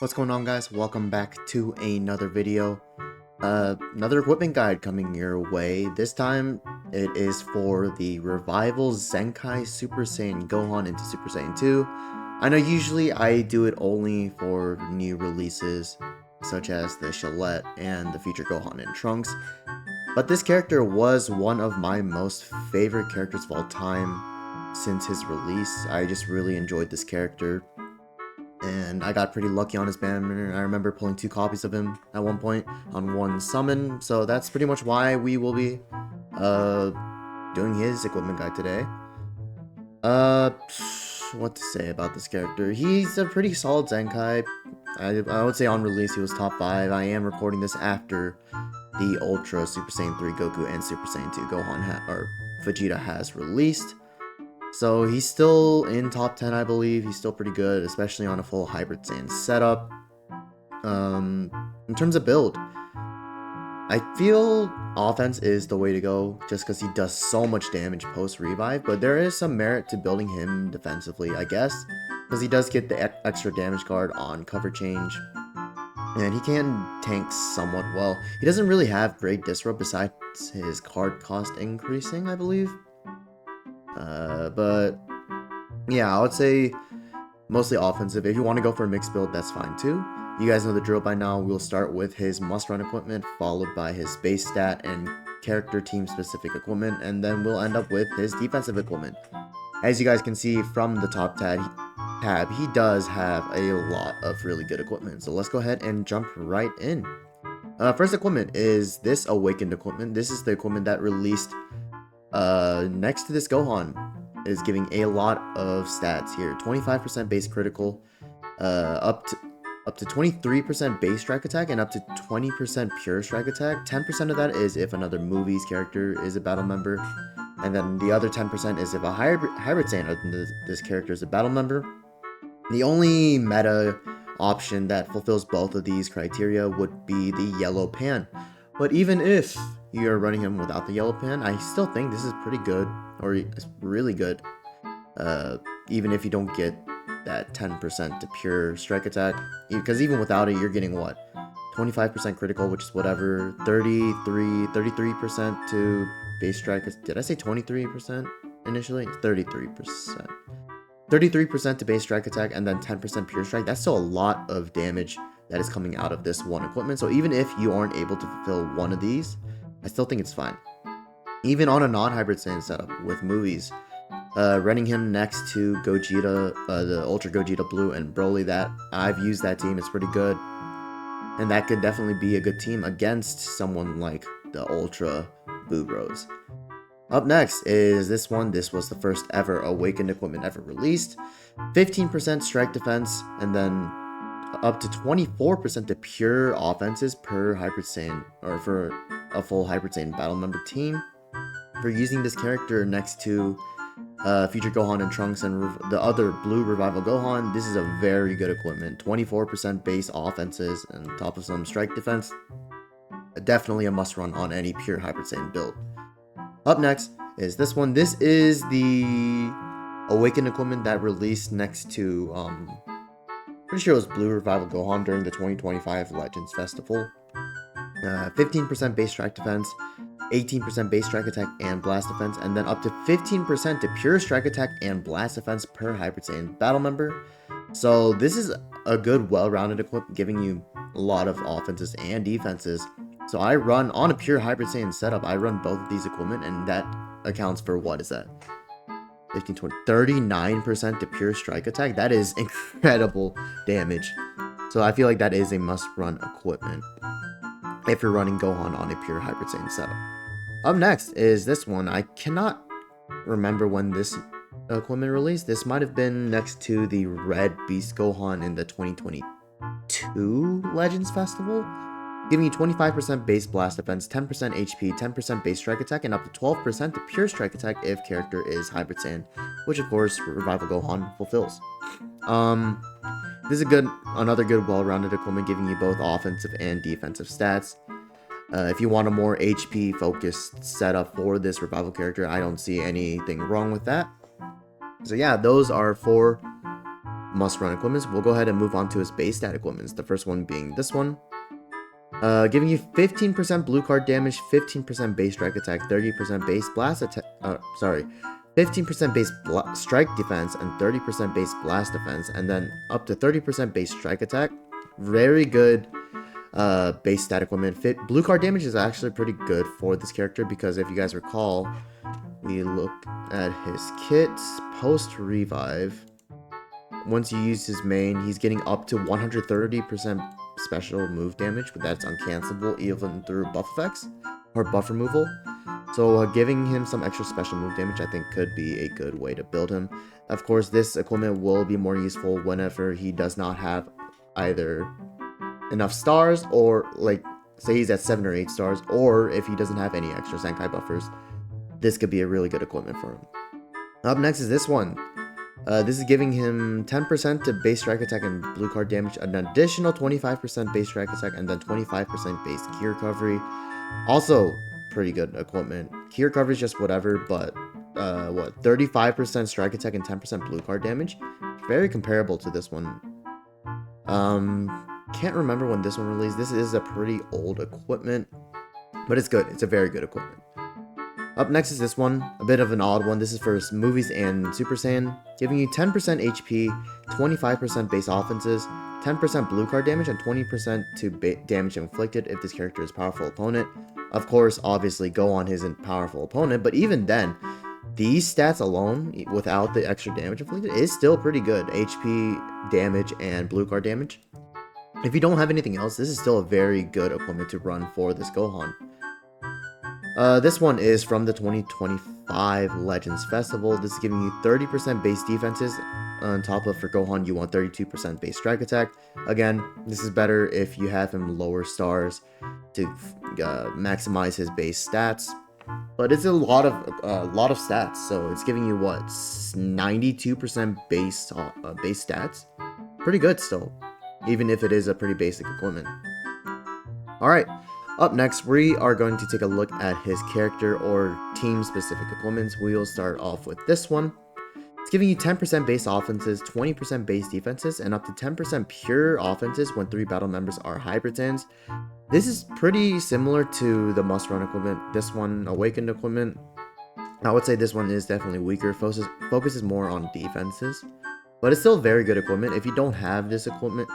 What's going on, guys? Welcome back to another video. Another equipment guide coming your way. This time it is for the Revival Zenkai Super Saiyan Gohan into Super Saiyan 2. I know usually I do it only for new releases such as the Shalette and the Future Gohan and Trunks, but this character was one of my most favorite characters of all time since his release. I just really enjoyed this character. And I got pretty lucky on his banner. I remember pulling 2 copies of him at one point on one summon, so that's pretty much why we will be doing his equipment guide today. What to say about this character? He's a pretty solid Zenkai. I would say on release he was top 5. I am recording this after the Ultra Super Saiyan 3 Goku and Super Saiyan 2 Gohan or Vegeta has released. So he's still in top 10, I believe. He's still pretty good, especially on a full Hybrid Saiyan setup. In terms of build, I feel offense is the way to go, just because he does so much damage post-revive, but there is some merit to building him defensively, I guess, because he does get the extra damage guard on cover change, and he can tank somewhat well. He doesn't really have great disrupt besides his card cost increasing, I believe. But yeah, I would say mostly offensive. If you want to go for a mixed build, that's fine too. You guys know the drill by now. We'll start with his must-run equipment, followed by his base stat and character team-specific equipment, and then we'll end up with his defensive equipment. As you guys can see from the top tab, he does have a lot of really good equipment. So let's go ahead and jump right in. First equipment is this Awakened equipment. This is the equipment that released next to this Gohan. Is giving a lot of stats here. 25% base critical, up to 23% base strike attack, and up to 20% pure strike attack. 10% of that is if another movie's character is a battle member, and then the other 10% is if a hybrid Saiyan other than this character is a battle member. The only meta option that fulfills both of these criteria would be the yellow pan. But even if you're running him without the yellow pan, I still think this is pretty good, or it's really good, even if you don't get that 10% to pure strike attack, because even without it, you're getting what? 25% critical, which is whatever, 33% to base strike. Did I say 23% initially? 33%. 33% to base strike attack, and then 10% pure strike. That's still a lot of damage that is coming out of this one equipment. So even if you aren't able to fulfill one of these, I still think it's fine. Even on a non-hybrid Saiyan setup with movies, running him next to Gogeta, the Ultra Gogeta Blue and Broly, that I've used that team, it's pretty good. And that could definitely be a good team against someone like the Ultra Boo Bros. Up next is this one. This was the first ever Awakened equipment ever released. 15% strike defense, and then up to 24% to pure offenses per Hybrid Saiyan, or for a full Hybrid Saiyan battle member team. For using this character next to Future Gohan and Trunks and the other Blue Revival Gohan, this is a very good equipment. 24% base offenses and top of some strike defense. Definitely a must run on any pure Hybrid Saiyan build. Up next is this one. This is the Awakened equipment that released next to pretty sure it was Blue Revival Gohan during the 2025 Legends Festival. 15% base strike defense, 18% base strike attack and blast defense, and then up to 15% to pure strike attack and blast defense per Hybrid Saiyan battle member. So this is a good, well-rounded equipment, giving you a lot of offenses and defenses. So I run on a pure Hybrid Saiyan setup. I run both of these equipment, and that accounts for, what is that? 15, 20, 39% to pure strike attack. That is incredible damage. So I feel like that is a must-run equipment if you're running Gohan on a pure Hybrid Saiyan setup. Up next is this one. I cannot remember when this equipment released. This might have been next to the Red Beast Gohan in the 2022 Legends Festival, giving you 25% base blast defense, 10% HP, 10% base strike attack, and up to 12% to pure strike attack if character is Hybrid Saiyan, which of course Revival Gohan fulfills. This is another good well-rounded equipment, giving you both offensive and defensive stats. If you want a more HP focused setup for this Revival character, I don't see anything wrong with that. So yeah, those are 4 must-run equipments, we'll go ahead and move on to his base stat equipments. The first one being this one. Giving you 15% blue card damage, 15% base strike attack, 30% base blast attack, 15% base strike defense, and 30% base blast defense, and then up to 30% base strike attack. Very good base stat equipment. Blue card damage is actually pretty good for this character because if you guys recall, we look at his kits post-revive. Once you use his main, he's getting up to 130% special move damage, but that's uncancelable even through buff effects or buff removal. So giving him some extra special move damage I think could be a good way to build him. Of course, this equipment will be more useful whenever he does not have either enough stars, or like say he's at 7 or 8 stars, or if he doesn't have any extra Zenkai buffers. This could be a really good equipment for him. Up next is this one. This is giving him 10% to base strike attack and blue card damage, an additional 25% base strike attack, and then 25% base key recovery. Also, pretty good equipment. Key recovery is just whatever, but 35% strike attack and 10% blue card damage. Very comparable to this one. Can't remember when this one released. This is a pretty old equipment, but it's good. It's a very good equipment. Up next is this one, a bit of an odd one. This is for movies and Super Saiyan, giving you 10% HP, 25% base offenses, 10% blue card damage, and 20% to damage inflicted if this character is a powerful opponent. Of course, obviously, Gohan isn't a powerful opponent, but even then, these stats alone, without the extra damage inflicted, is still pretty good. HP, damage, and blue card damage. If you don't have anything else, this is still a very good equipment to run for this Gohan. This one is from the 2025 Legends Festival. This is giving you 30% base defenses. On top of, for Gohan, you want 32% base strike attack. Again, this is better if you have him lower stars to maximize his base stats. But it's a lot of stats, so it's giving you what, 92% base stats. Pretty good still, even if it is a pretty basic equipment. All right. Up next, we are going to take a look at his character or team-specific equipments. We will start off with this one. It's giving you 10% base offenses, 20% base defenses, and up to 10% pure offenses when 3 battle members are Hybrid Saiyans. This is pretty similar to the must-run equipment. This one, Awakened equipment. I would say this one is definitely weaker, focuses more on defenses. But it's still very good equipment. If you don't have this equipment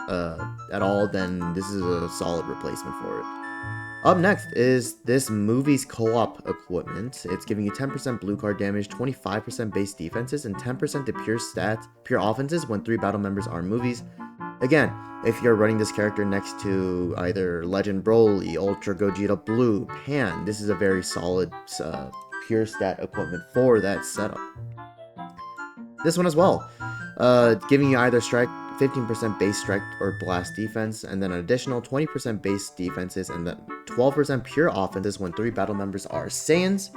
at all, then this is a solid replacement for it. Up next is this movie's co-op equipment. It's giving you 10% blue card damage, 25% base defenses, and 10% to pure offenses when 3 battle members are movies. Again, if you're running this character next to either Legend Broly, Ultra Gogeta Blue, Pan, this is a very solid pure stat equipment for that setup. This one as well, giving you either strike 15% base strike or blast defense, and then an additional 20% base defenses, and then 12% pure offenses when 3 battle members are Saiyans.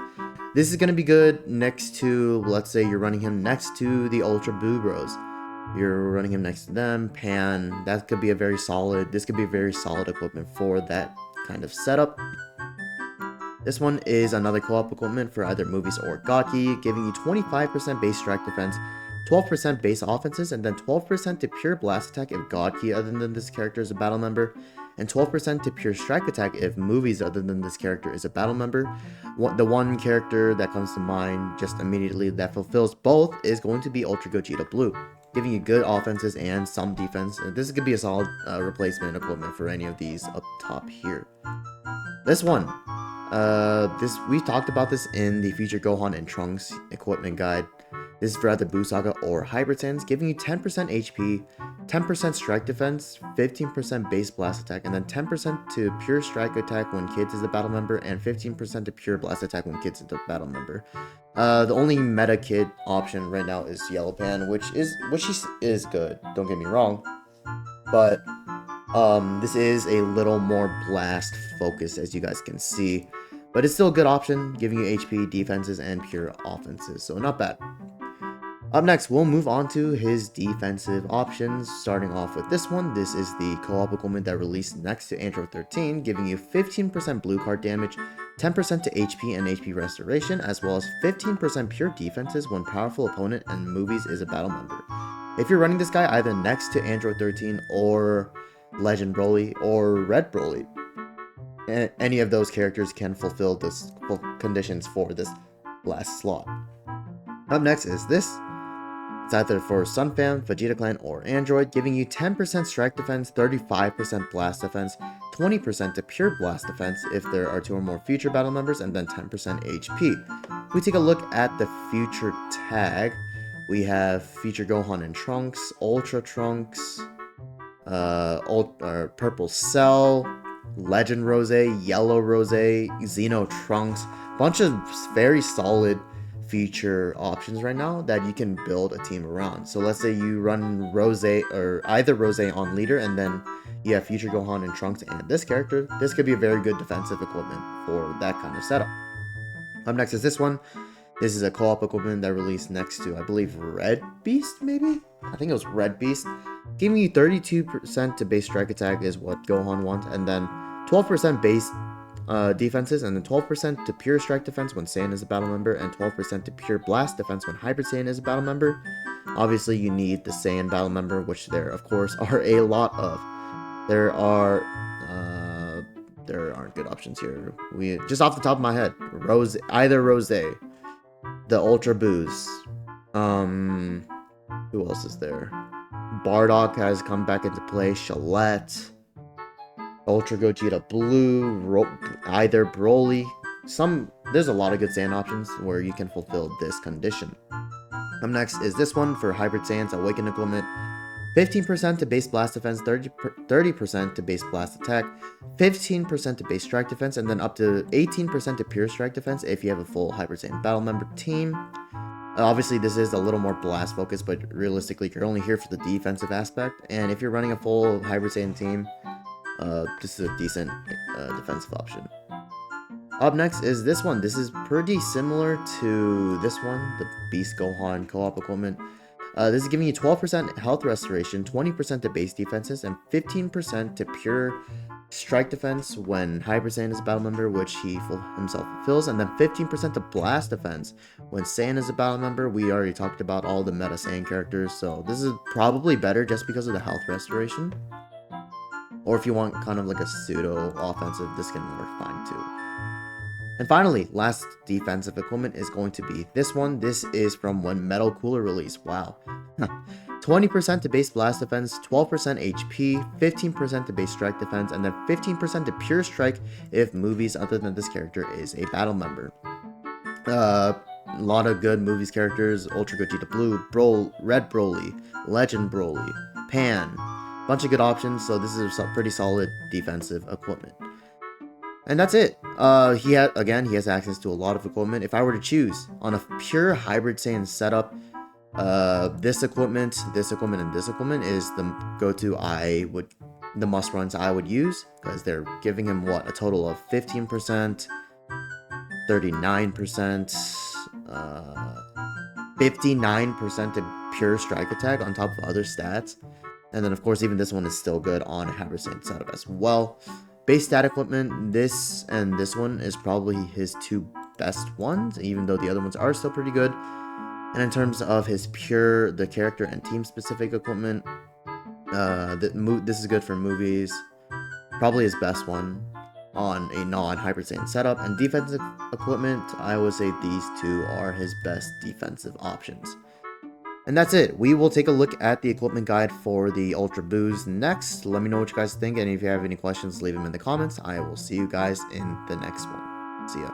This is going to be good next to, let's say you're running him next to the Ultra Boo Bros. You're running him next to them, Pan. This could be a very solid equipment for that kind of setup. This one is another co-op equipment for either movies or Gaki, giving you 25% base strike defense, 12% base offenses, and then 12% to pure blast attack if Godkey other than this character is a battle member, and 12% to pure strike attack if movies other than this character is a battle member. The one character that comes to mind just immediately that fulfills both is going to be Ultra Gogeta Blue, giving you good offenses and some defense. This could be a solid replacement equipment for any of these up top here. This one, we talked about this in the Future Gohan and Trunks equipment guide. This is for either Buu Saga or Hybrid Saiyans, giving you 10% HP, 10% strike defense, 15% base blast attack, and then 10% to pure strike attack when Kids is a battle member, and 15% to pure blast attack when Kids is a battle member. The only meta Kid option right now is Yellow Pan, which is good, don't get me wrong, but this is a little more blast focused, as you guys can see, but it's still a good option, giving you HP, defenses, and pure offenses, so not bad. Up next, we'll move on to his defensive options, starting off with this one. This is the co-op equipment that released next to Andro 13, giving you 15% blue card damage, 10% to HP and HP restoration, as well as 15% pure defenses when powerful opponent and movies is a battle member. If you're running this guy either next to Android 13 or Legend Broly or Red Broly, any of those characters can fulfill this conditions for this last slot. Up next is this. It's either for Sun Fam, Vegeta Clan, or Android, giving you 10% strike defense, 35% blast defense, 20% to pure blast defense if there are 2 or more future battle members, and then 10% HP. We take a look at the future tag. We have Future Gohan and Trunks, Ultra Trunks, Purple Cell, Legend Rose, Yellow Rose, Xeno Trunks, bunch of very solid feature options right now that you can build a team around. So let's say you run Rose or either Rose on leader, and then you have Future Gohan and Trunks and this character. This could be a very good defensive equipment for that kind of setup. Up next is this one. This is a co-op equipment that released next to, I believe, Red Beast, maybe? I think it was Red Beast. Giving you 32% to base strike attack is what Gohan wants, and then 12% base defenses, and then 12% to pure strike defense when Saiyan is a battle member, and 12% to pure blast defense when Hybrid Saiyan is a battle member. Obviously, you need the Saiyan battle member, which there, of course, are a lot of. There aren't good options here. We just off the top of my head, either Rose, the Ultra Boost. Who else is there? Bardock has come back into play. Shalette. Ultra Gogeta Blue, either Broly. There's a lot of good Saiyan options where you can fulfill this condition. Up next is this one for Hybrid Saiyan's Awakened equipment. 15% to base blast defense, 30% to base blast attack, 15% to base strike defense, and then up to 18% to pure strike defense if you have a full Hybrid Saiyan battle member team. Obviously, this is a little more blast focused, but realistically, you're only here for the defensive aspect. And if you're running a full Hybrid Saiyan team, this is a decent defensive option. Up next is this one. This is pretty similar to this one, the Beast Gohan co-op equipment. This is giving you 12% health restoration, 20% to base defenses, and 15% to pure strike defense when Hybrid Saiyan is a battle member, which he himself fulfills, and then 15% to blast defense when Saiyan is a battle member. We already talked about all the meta Saiyan characters, so this is probably better just because of the health restoration. Or if you want kind of like a pseudo offensive, this can work fine too. And finally, last defensive equipment is going to be this one. This is from when Metal Cooler released. Wow. 20% to base blast defense, 12% HP, 15% to base strike defense, and then 15% to pure strike if movies other than this character is a battle member. A lot of good movies characters: Ultra Gogeta Blue, Red Broly, Legend Broly, Pan. Bunch of good options, so this is a pretty solid defensive equipment. And that's it. He has access to a lot of equipment. If I were to choose on a pure Hybrid Saiyan setup, this equipment, and this equipment is the go-to the must-runs I would use, because they're giving him what, a total of 15%, 39%, 59% to pure strike attack on top of other stats. And then, of course, even this one is still good on a Hybrid Saiyan setup as well. Base stat equipment, this and this one is probably his 2 best ones, even though the other ones are still pretty good. And in terms of his the character and team specific equipment, this is good for movies. Probably his best one on a non-Hybrid Saiyan setup. And defensive equipment, I would say these 2 are his best defensive options. And that's it. We will take a look at the equipment guide for the Ultra Boost next. Let me know what you guys think, and if you have any questions, leave them in the comments. I will see you guys in the next one. See ya.